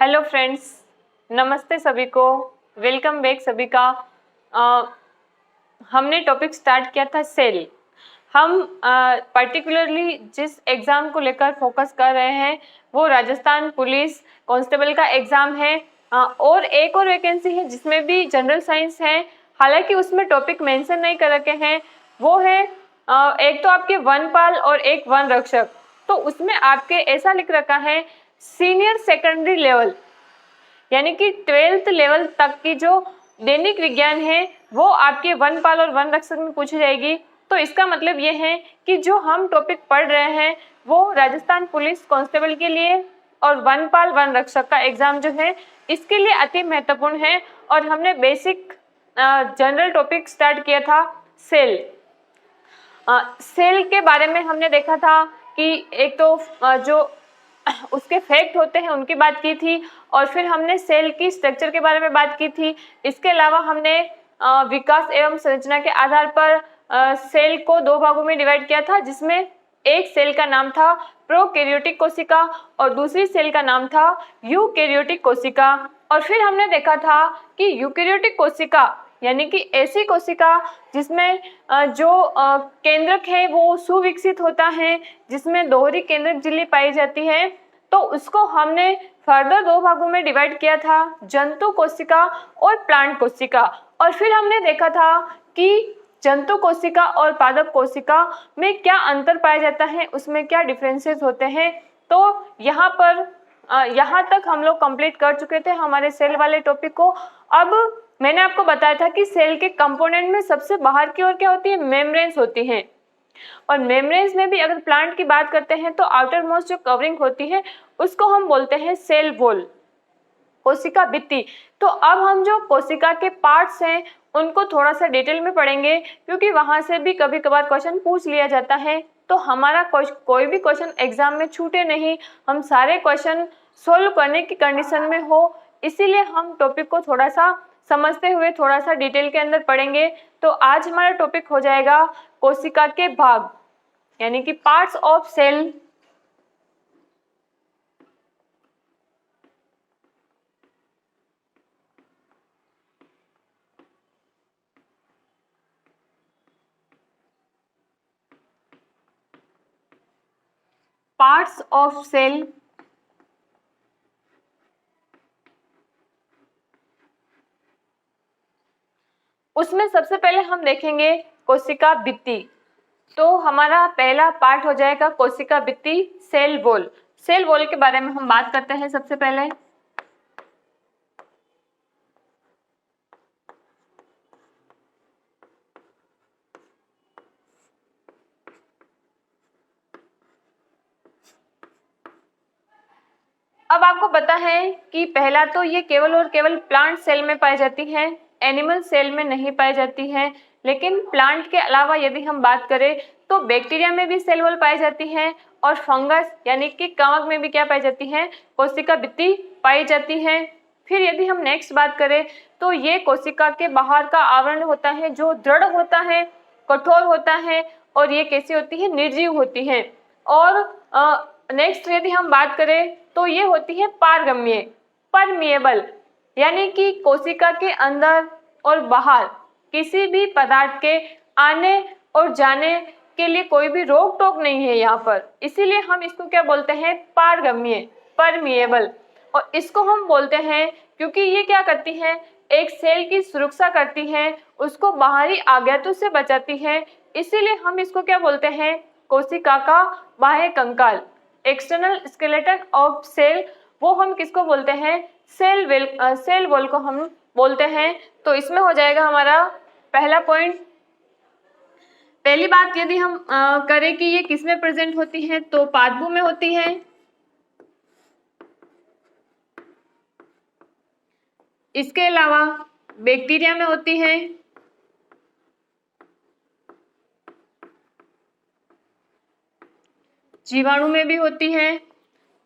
Hello friends, नमस्ते सभी को, वेलकम बैक सभी का। हमने टॉपिक स्टार्ट किया था सेल। हम पर्टिकुलरली जिस एग्ज़ाम को लेकर फोकस कर रहे हैं वो राजस्थान पुलिस कांस्टेबल का एग्ज़ाम है। और एक और वैकेंसी है जिसमें भी जनरल साइंस है, हालांकि उसमें टॉपिक मेंशन नहीं कर रखे हैं। वो है एक तो आपके वनपाल और एक वन रक्षक। तो उसमें आपके ऐसा लिख रखा है सीनियर सेकेंडरी लेवल, यानी कि 12th लेवल तक की जो दैनिक विज्ञान है वो आपके वनपाल और वन रक्षक में पूछी जाएगी। तो इसका मतलब ये है कि जो हम टॉपिक पढ़ रहे हैं वो राजस्थान पुलिस कांस्टेबल के लिए और वनपाल वन रक्षक का एग्जाम जो है इसके लिए अति महत्वपूर्ण है। और हमने बेसिक जनरल टॉपिक स्टार्ट किया था सेल। सेल के बारे में हमने देखा था कि एक तो जो उसके फैक्ट होते हैं उनकी बात की थी, और फिर हमने सेल की स्ट्रक्चर के बारे में बात की थी। इसके अलावा हमने विकास एवं संरचना के आधार पर सेल को दो भागों में डिवाइड किया था, जिसमें एक सेल का नाम था प्रोकैरियोटिक कोशिका और दूसरी सेल का नाम था यूकैरियोटिक कोशिका। और फिर हमने देखा था कि यूकैरियोटिक कोशिका यानी कि ऐसी कोशिका जिसमें जो केंद्रक है वो सुविकसित होता है, जिसमें दोहरी केंद्रक झिल्ली पाई जाती है, तो उसको हमने फर्दर दो भागों में डिवाइड किया था, जंतु कोशिका और प्लांट कोशिका। और फिर हमने देखा था कि जंतु कोशिका और पादप कोशिका में क्या अंतर पाया जाता है, उसमें क्या डिफरेंसेस होते हैं। तो यहाँ तक हम लोग कंप्लीट कर चुके थे हमारे सेल वाले टॉपिक को। अब मैंने आपको बताया था कि सेल के कंपोनेंट में सबसे बाहर की ओर क्या होती है, मेम्ब्रेन्स होती हैं। और मेम्ब्रेन्स में भी अगर प्लांट की बात करते हैं तो आउटर मोस्ट जो कवरिंग होती है उसको हम बोलते हैं सेल वॉल, कोशिका भित्ति। तो अब हम जो कोशिका के पार्ट्स हैं उनको थोड़ा सा डिटेल में पढ़ेंगे, क्योंकि वहां से भी कभी कभार क्वेश्चन पूछ लिया जाता है। तो हमारा कोई भी क्वेश्चन एग्जाम में छूटे नहीं, हम सारे क्वेश्चन सोल्व करने की कंडीशन में हो, इसीलिए हम टॉपिक को थोड़ा सा समझते हुए थोड़ा सा डिटेल के अंदर पढ़ेंगे। तो आज हमारा टॉपिक हो जाएगा कोशिका के भाग, यानी कि parts of cell. Parts of cell. उसमें सबसे पहले हम देखेंगे कोशिका भित्ति। तो हमारा पहला पार्ट हो जाएगा कोशिका भित्ति, सेल वॉल। सेल वॉल के बारे में हम बात करते हैं सबसे पहले। अब आपको पता है कि पहला तो ये केवल और केवल प्लांट सेल में पाई जाती है, एनिमल सेल में नहीं पाई जाती है। लेकिन प्लांट के अलावा यदि हम बात करें तो बैक्टीरिया में भी सेल वॉल पाई जाती है, और फंगस यानी कि कवक में भी क्या पाई जाती है, कोशिका भित्ति पाई जाती है। फिर यदि हम नेक्स्ट बात करें तो ये कोशिका के बाहर का आवरण होता है जो दृढ़ होता है, कठोर होता है, और ये कैसी होती है, निर्जीव होती है। और नेक्स्ट यदि हम बात करें तो ये होती है पारगम्य, परमिएबल, यानी कि कोशिका के अंदर और बाहर किसी भी पदार्थ के आने और जाने के लिए कोई भी रोक टोक नहीं है यहाँ पर, इसीलिए हम इसको क्या बोलते हैं, पारगम्य, परमिएबल। और इसको हम बोलते हैं क्योंकि ये क्या करती है, एक सेल की सुरक्षा करती है, उसको बाहरी आघातों से बचाती है, इसीलिए हम इसको क्या बोलते हैं, कोशिका का बाह्य कंकाल, एक्सटर्नल स्केलेटन ऑफ सेल। वो हम किसको बोलते हैं, सेल वॉल को हम बोलते हैं। तो इसमें हो जाएगा हमारा पहला पॉइंट। पहली बात यदि हम करें कि ये किसमें प्रेजेंट होती है, तो पादपों में होती है। इसके अलावा बैक्टीरिया में होती है, जीवाणु में भी होती है,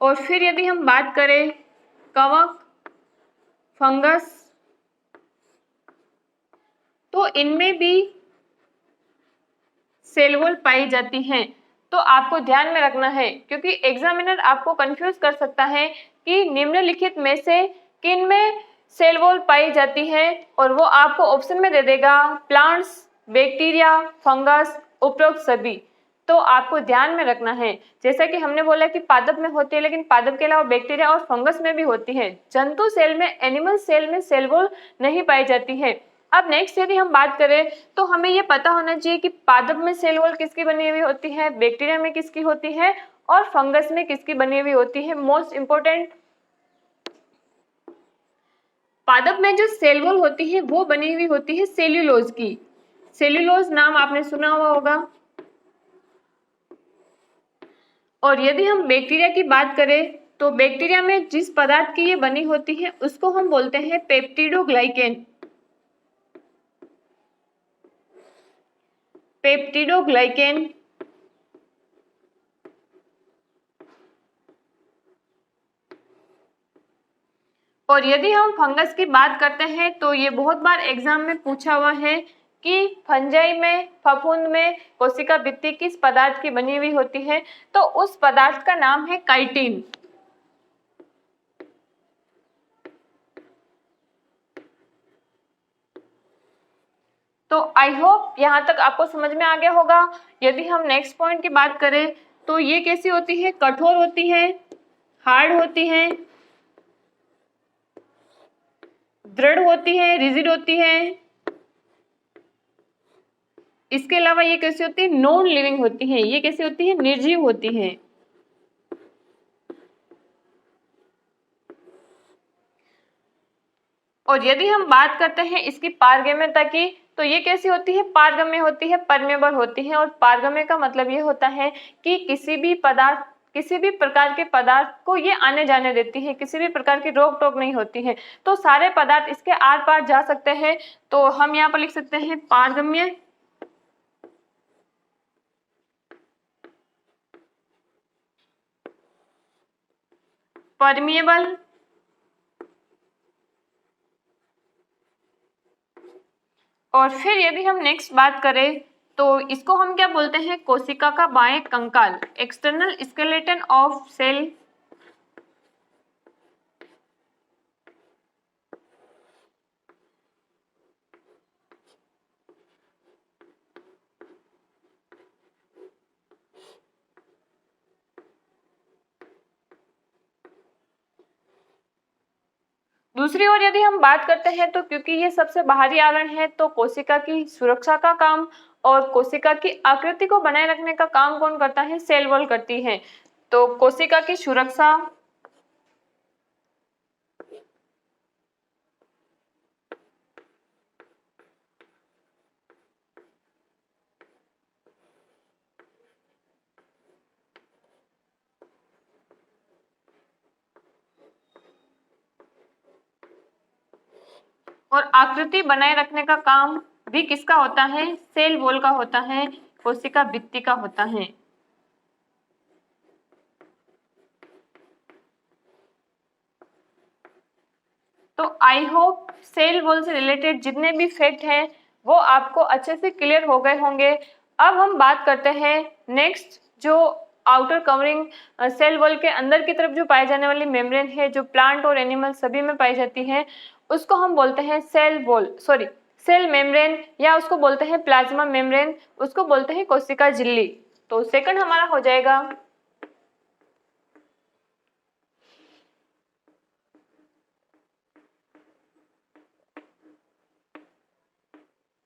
और फिर यदि हम बात करें कवक, फंगस, तो इनमें भी सेल वॉल पाई जाती हैं। तो आपको ध्यान में रखना है, क्योंकि एग्जामिनर आपको कंफ्यूज कर सकता है कि निम्नलिखित में से किन में सेल वॉल पाई जाती है, और वो आपको ऑप्शन में दे देगा प्लांट्स, बैक्टीरिया, फंगस, उपरोक्त सभी। तो आपको ध्यान में रखना है, जैसा कि हमने बोला कि पादप में होती है, लेकिन पादप के अलावा बैक्टीरिया और फंगस में भी होती है। जंतु सेल में, एनिमल सेल में सेल वॉल नहीं पाई जाती है। अब नेक्स्ट यदि हम बात करें तो हमें ये पता होना चाहिए कि पादप में सेल वॉल किसकी बनी हुई होती है, बैक्टीरिया में किसकी होती है, और फंगस में किसकी बनी हुई होती है। मोस्ट इंपोर्टेंट, पादप में जो सेल वॉल होती है वो बनी हुई होती है सेल्यूलोज की। सेल्यूलोज नाम आपने सुना हुआ होगा। और यदि हम बैक्टीरिया की बात करें तो बैक्टीरिया में जिस पदार्थ की ये बनी होती है उसको हम बोलते हैं पेप्टिडोग्लाइकेन। पेप्टिडोग्लाइकेन। और यदि हम फंगस की बात करते हैं तो ये बहुत बार एग्जाम में पूछा हुआ है कि फंजाई में, फफूंद में कोशिका भित्ति किस पदार्थ की बनी हुई होती है, तो उस पदार्थ का नाम है काइटिन। तो आई होप यहाँ तक आपको समझ में आ गया होगा। यदि हम नेक्स्ट पॉइंट की बात करें तो ये कैसी होती है, कठोर होती है, हार्ड होती है, दृढ़ होती है, रिजिड होती है। इसके अलावा ये कैसी होती है, नॉन लिविंग होती है। ये कैसी होती है, निर्जीव होती है। और यदि हम बात करते हैं इसकी पारगम्यता की तो ये कैसी होती है, पारगम्य होती है, परमेबल होती है। और पारगम्य का मतलब ये होता है कि किसी भी पदार्थ, किसी भी प्रकार के पदार्थ को ये आने जाने देती है, किसी भी प्रकार की रोक टोक नहीं होती है। तो सारे पदार्थ इसके आर पार जा सकते हैं। तो हम यहाँ पर लिख सकते हैं पारगम्य, परमिएबल, और फिर यदि हम नेक्स्ट बात करें तो इसको हम क्या बोलते हैं, कोशिका का बाह्य कंकाल, एक्सटर्नल स्केलेटन ऑफ सेल। दूसरी ओर यदि हम बात करते हैं तो क्योंकि ये सबसे बाहरी आवरण है तो कोशिका की सुरक्षा का काम और कोशिका की आकृति को बनाए रखने का काम कौन करता है, सेल वॉल करती है। तो कोशिका की सुरक्षा, और आकृति बनाए रखने का काम भी किसका होता है, सेल वॉल का होता है, कोशिका भित्ति का होता है। तो आई होप सेल वॉल से रिलेटेड जितने भी फैक्ट हैं वो आपको अच्छे से क्लियर हो गए होंगे। अब हम बात करते हैं नेक्स्ट, जो आउटर कवरिंग सेल वॉल के अंदर की तरफ जो पाई जाने वाली मेम्ब्रेन है, जो प्लांट और एनिमल सभी में पाई जाती है, उसको हम बोलते हैं सेल मेम्ब्रेन, या उसको बोलते हैं प्लाज्मा मेम्ब्रेन, उसको बोलते हैं कोशिका झिल्ली। तो सेकंड हमारा हो जाएगा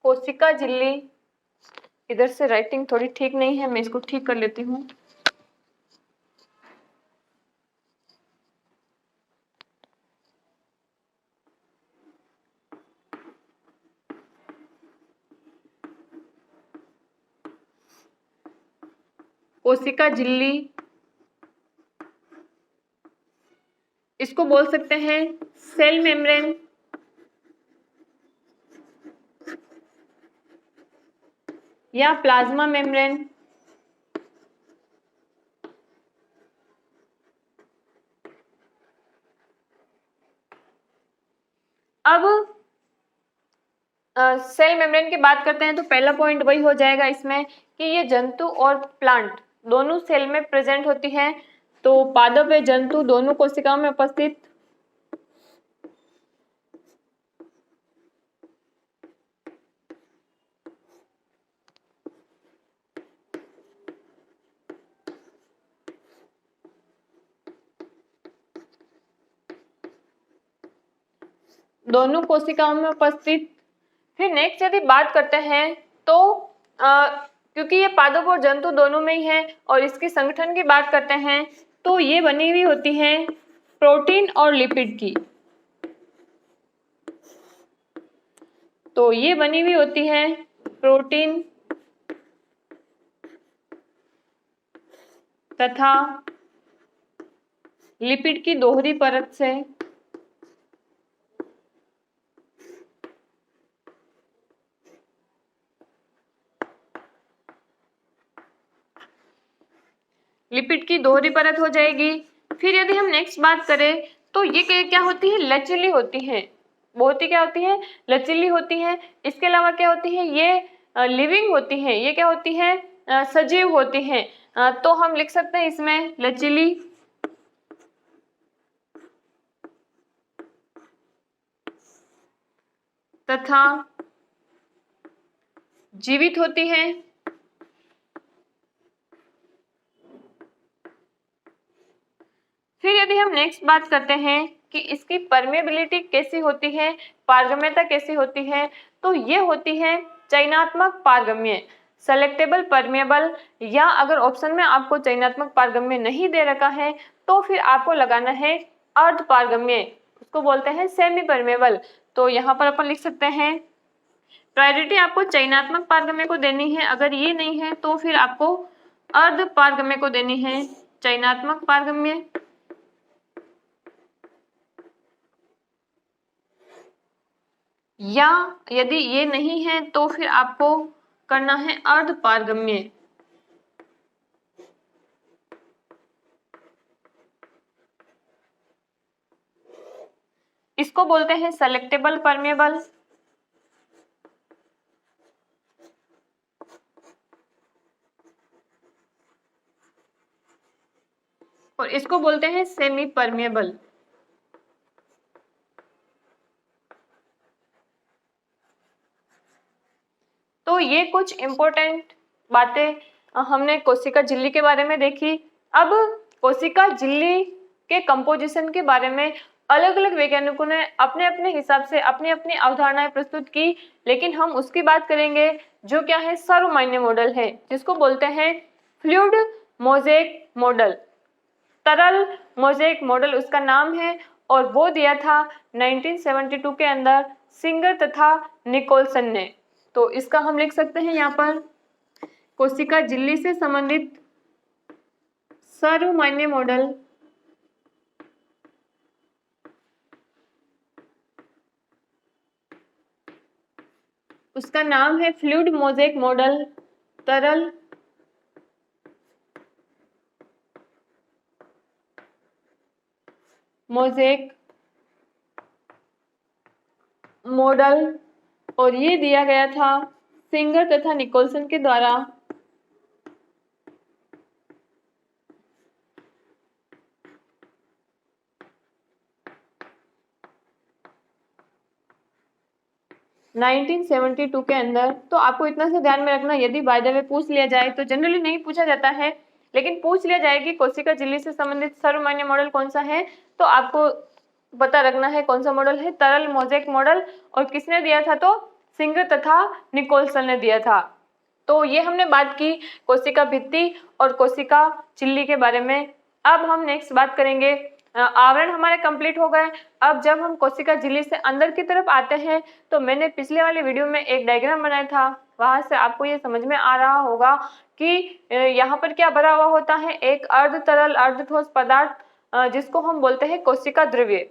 कोशिका झिल्ली। इधर से राइटिंग थोड़ी ठीक नहीं है, मैं इसको ठीक कर लेती हूँ। कोशिका झिल्ली, इसको बोल सकते हैं सेल मेम्ब्रेन, या प्लाज्मा मेम्ब्रेन। अब सेल मेम्ब्रेन की बात करते हैं तो पहला पॉइंट वही हो जाएगा इसमें कि ये जंतु और प्लांट दोनों सेल में प्रेजेंट होती हैं। तो पादप व जंतु दोनों कोशिकाओं में उपस्थित दोनों कोशिकाओं में उपस्थित। फिर नेक्स्ट यदि बात करते हैं तो क्योंकि ये पादप और जंतु दोनों में ही है और इसके संगठन की बात करते हैं तो ये बनी हुई होती है प्रोटीन और लिपिड की। तो ये बनी हुई होती है प्रोटीन तथा लिपिड की दोहरी परत से। लिपिड की दोहरी परत हो जाएगी। फिर यदि हम नेक्स्ट बात करें तो ये क्या होती है, लचीली होती है, बहुत ही क्या होती है, लचीली होती है। इसके अलावा क्या होती है, ये लिविंग होती है, ये क्या होती है, सजीव होती है। तो हम लिख सकते हैं इसमें लचीली तथा जीवित होती है। फिर यदि हम नेक्स्ट बात करते हैं कि इसकी परमेबिलिटी कैसी होती है, पारगम्यता कैसी होती है, तो ये होती है चयनात्मक पारगम्य, सेलेक्टेबल परमेबल, या अगर ऑप्शन में आपको चयनात्मक पारगम्य नहीं दे रखा है तो फिर आपको लगाना है अर्ध पारगम्य, उसको बोलते हैं सेमी परमेबल। तो यहाँ पर अपन लिख सकते हैं प्रायोरिटी आपको चयनात्मक पारगम्य को देनी है, अगर ये नहीं है तो फिर आपको अर्ध पारगम्य को देनी है चयनात्मक पारगम्य। या यदि ये नहीं है तो फिर आपको करना है अर्ध पारगम्य। इसको बोलते हैं सेलेक्टेबल परमेबल और इसको बोलते हैं सेमी परमेबल। तो ये कुछ इंपॉर्टेंट बातें हमने कोशिका झिल्ली के बारे में देखी। अब कोशिका झिल्ली के कंपोजिशन के बारे में अलग अलग वैज्ञानिकों ने अपने अपने हिसाब से अपनी अपनी अवधारणाएं प्रस्तुत की, लेकिन हम उसकी बात करेंगे जो क्या है, सर्वमान्य मॉडल है, जिसको बोलते हैं फ्लूइड मोज़ेक मॉडल, तरल मोज़ेक मॉडल उसका नाम है, और वो दिया था 1972 के अंदर सिंगर तथा निकोलसन ने। तो इसका हम लिख सकते हैं यहाँ पर कोशिका झिल्ली से संबंधित सर्वमान्य मॉडल उसका नाम है फ्लूइड मोज़ेक मॉडल, तरल मोज़ेक मॉडल, और ये दिया गया था सिंगर तथा निकोलसन के द्वारा 1972 के अंदर। तो आपको इतना सा ध्यान में रखना, यदि बाय द वे पूछ लिया जाए तो जनरली नहीं पूछा जाता है, लेकिन पूछ लिया जाए कि कोशिका झिल्ली से संबंधित सर्वमान्य मॉडल कौन सा है, तो आपको पता रखना है कौन सा मॉडल है, तरल मोज़ेक मॉडल। और किसने दिया था, तो सिंगर तथा निकोलसन ने दिया था। तो ये हमने बात की कोशिका भित्ति और कोशिका झिल्ली के बारे में। अब हम नेक्स्ट बात करेंगे, आवरण हमारे कंप्लीट हो गए। अब जब हम कोशिका झिल्ली से अंदर की तरफ आते हैं तो मैंने पिछले वाले वीडियो में एक डायग्राम बनाया था, वहां से आपको ये समझ में आ रहा होगा कि यहाँ पर क्या भरा हुआ होता है, एक अर्ध तरल अर्ध ठोस पदार्थ जिसको हम बोलते हैं कोशिका द्रव्य,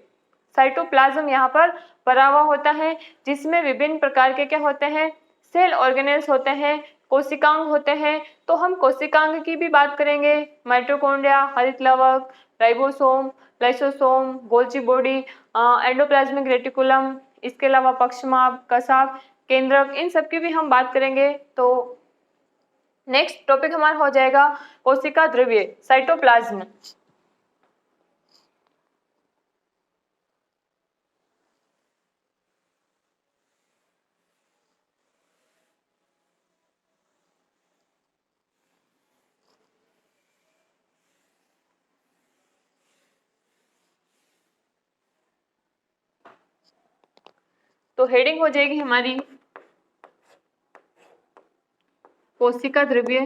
साइटोप्लाज्म यहाँ पर भरा हुआ होता है, जिसमें विभिन्न प्रकार के क्या होते हैं, सेल ऑर्गेनेल्स होते हैं, कोशिकांग होते हैं। तो हम कोशिकांग की भी बात करेंगे, माइटोकॉन्ड्रिया, हरित लवक, ribosome, lysosome, Golgi body, endoplasmic reticulum, इसके अलावा पक्षमाप, कसाप, केंद्रक, इन सब की भी हम बात करेंगे। तो नेक्स्ट टॉपिक हमारा हो जाएगा कोशिका द्रव्य साइटोप्लाज्म। तो हेडिंग हो जाएगी हमारी कोशिका द्रव्य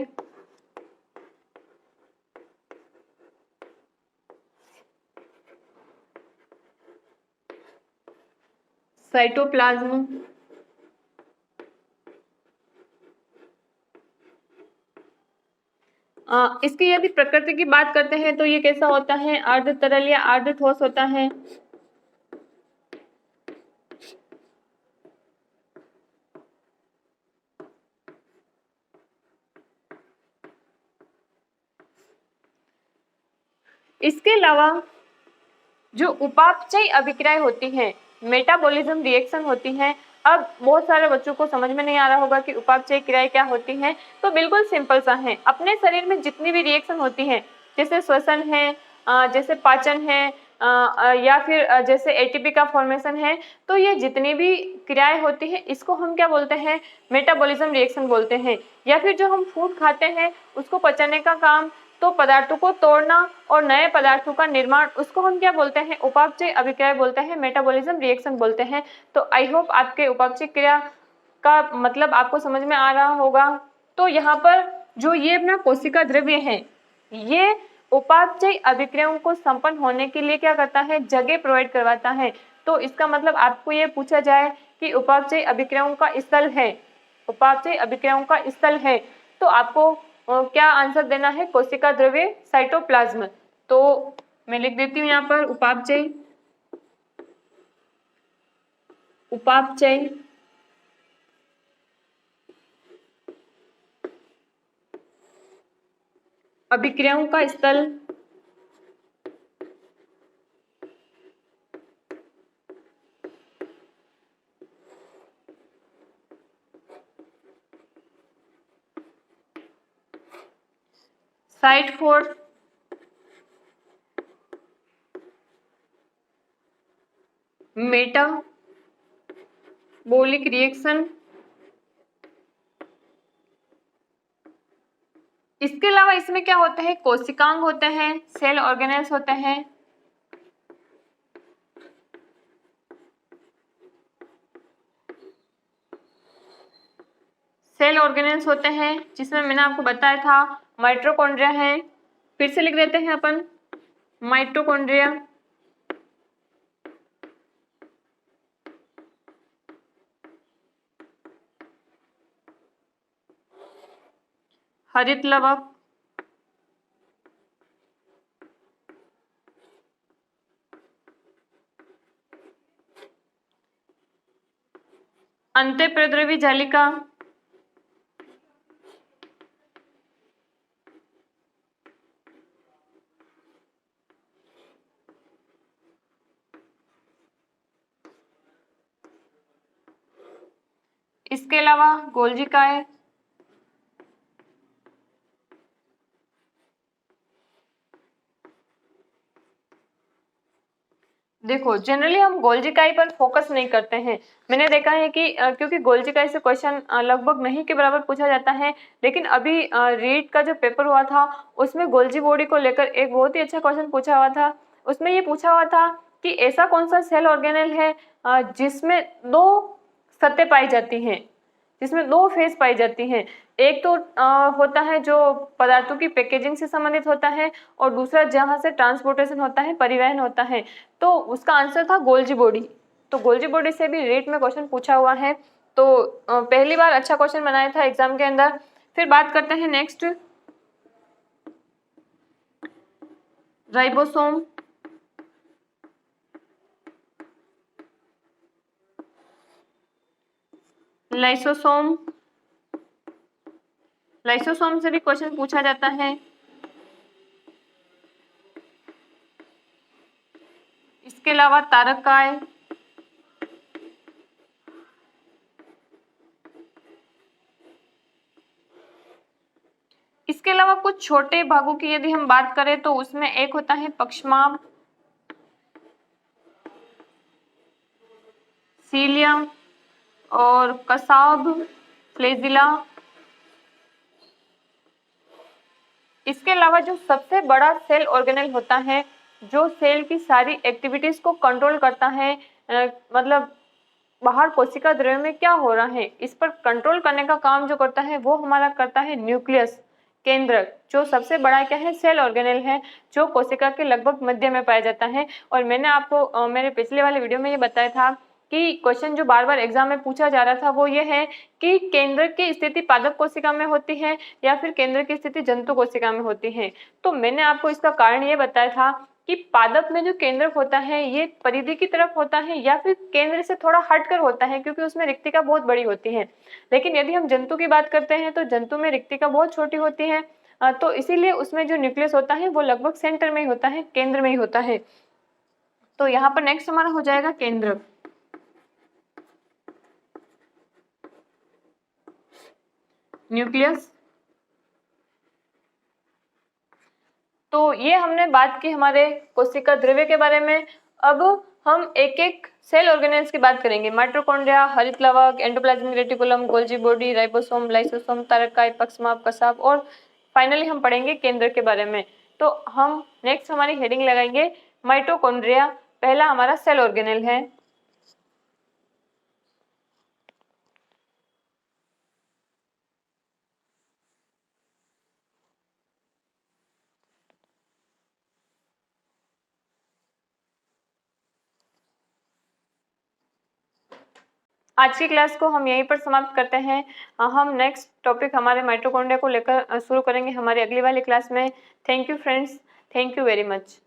साइटोप्लाज्म। इसकी यदि प्रकृति की बात करते हैं तो ये कैसा होता है, अर्ध तरल या अर्ध ठोस होता है। इसके अलावा जो उपापचयी अभिक्रियाएं होती हैं, मेटाबॉलिज्म रिएक्शन होती हैं। अब बहुत सारे बच्चों को समझ में नहीं आ रहा होगा कि उपापचयी क्रियाएं क्या होती हैं, तो बिल्कुल सिंपल सा है। अपने शरीर में जितनी भी रिएक्शन होती हैं, जैसे श्वसन है, जैसे पाचन है, या फिर जैसे एटीपी का फॉर्मेशन है, तो ये जितनी भी क्रियाएं होती हैं इसको हम क्या बोलते हैं, मेटाबॉलिज्म रिएक्शन बोलते हैं। या फिर जो हम फूड खाते हैं उसको पचाने का काम, तो पदार्थों को तोड़ना और नए पदार्थों का निर्माण, उसको हम क्या बोलते हैं, उपापचयी अभिक्रिया बोलते हैं, मेटाबॉलिज्म रिएक्शन बोलते हैं। तो आई होप आपके उपापचयी क्रिया का मतलब आपको समझ में आ रहा होगा। तो यहाँ पर जो ये अपना कोशिका द्रव्य है, ये उपापचयी अभिक्रियाओं को संपन्न होने के लिए क्या करता है, जगह प्रोवाइड करवाता है। तो इसका मतलब आपको ये पूछा जाए कि उपापचयी अभिक्रियाओं का स्थल है, उपापचयी अभिक्रियाओं का स्थल है, तो आपको क्या आंसर देना है, कोशिका द्रव्य साइटोप्लाज्म। तो मैं लिख देती हूँ यहाँ पर उपापचयी अभिक्रियाओं का स्थल साइट फॉर मेटाबॉलिक रिएक्शन। इसके अलावा इसमें क्या होते हैं, कोशिकांग होते हैं, सेल ऑर्गेनेल्स होते हैं, सेल ऑर्गेनेल्स होते हैं, जिसमें मैंने आपको बताया था माइटोकॉन्ड्रिया है। फिर से लिख देते हैं अपन, माइटोकॉन्ड्रिया, हरित लवक, अंतःप्रद्रवी जालिका, इसके अलावा गोल्जिकाएं, देखो जनरली हम गोल्जिकाई पर फोकस नहीं करते हैं। मैंने देखा है कि क्योंकि गोल्जिकाई से क्वेश्चन लगभग नहीं के बराबर पूछा जाता है, लेकिन अभी रीट का जो पेपर हुआ था उसमें गोल्जी बॉडी को लेकर एक बहुत ही अच्छा क्वेश्चन पूछा हुआ था। उसमें ये पूछा हुआ था कि ऐसा कौन सा सेल ऑर्गेनेल है जिसमें दो सतह पाई जाती हैं, जिसमें दो फेज पाई जाती हैं। एक तो होता है जो पदार्थों की पैकेजिंग से संबंधित होता है, और दूसरा जहां से ट्रांसपोर्टेशन होता है, परिवहन होता है। तो उसका आंसर था गोल्जी बॉडी। तो गोल्जी बॉडी से भी रेट में क्वेश्चन पूछा हुआ है, तो पहली बार अच्छा क्वेश्चन बनाया था एग्जाम के अंदर। फिर बात करते हैं नेक्स्ट, राइबोसोम, लाइसोसोम, लाइसोसोम से भी क्वेश्चन पूछा जाता है। इसके अलावा तारकाय, छोटे भागों की यदि हम बात करें तो उसमें एक होता है पक्षमाभ, सीलियम और कसाब, फ्लेजिला। इसके अलावा जो सबसे बड़ा सेल ऑर्गेनेल होता है, जो सेल की सारी एक्टिविटीज को कंट्रोल करता है, मतलब बाहर कोशिका द्रव्य में क्या हो रहा है इस पर कंट्रोल करने का काम जो करता है वो हमारा करता है न्यूक्लियस, केंद्रक। जो सबसे बड़ा क्या है, सेल ऑर्गेनेल है, जो कोशिका के लगभग मध्य में पाया जाता है। और मैंने आपको मेरे पिछले वाले वीडियो में ये बताया था कि क्वेश्चन जो बार बार एग्जाम में पूछा जा रहा था वो ये है कि केंद्र की स्थिति पादप कोशिका में होती है या फिर केंद्र की स्थिति जंतु कोशिका में होती है। तो मैंने आपको इसका कारण ये बताया था कि पादप में जो केंद्रक होता है ये परिधि की तरफ होता है या फिर केंद्र से थोड़ा हटकर होता है, क्योंकि उसमें रिक्तिका बहुत बड़ी होती है। लेकिन यदि हम जंतु की बात करते हैं तो जंतु में रिक्तिका बहुत छोटी होती है, तो इसीलिए उसमें जो न्यूक्लियस होता है वो लगभग सेंटर में ही होता है, केंद्र में ही होता है। तो यहाँ पर नेक्स्ट हमारा हो जाएगा केंद्रक। न्यूक्लियस। तो ये हमने बात की हमारे कोशिका द्रव्य के बारे में। अब हम एक एक सेल ऑर्गेनेल्स की बात करेंगे। माइटोकॉन्ड्रिया, हरित लवक, endoplasmic reticulum, Golgi body, ribosome, lysosome, तारकाई, पक्षमाभ, कसाब और फाइनली हम पढ़ेंगे केंद्र के बारे में। तो हम नेक्स्ट हमारी हेडिंग लगाएंगे माइटोकॉन्ड्रिया। पहला हमारा सेल ऑर्गेनेल है। आज की क्लास को हम यहीं पर समाप्त करते हैं। हम नेक्स्ट टॉपिक हमारे माइटोकॉन्ड्रिया को लेकर शुरू करेंगे हमारी अगली वाली क्लास में। Thank you friends, thank you very much.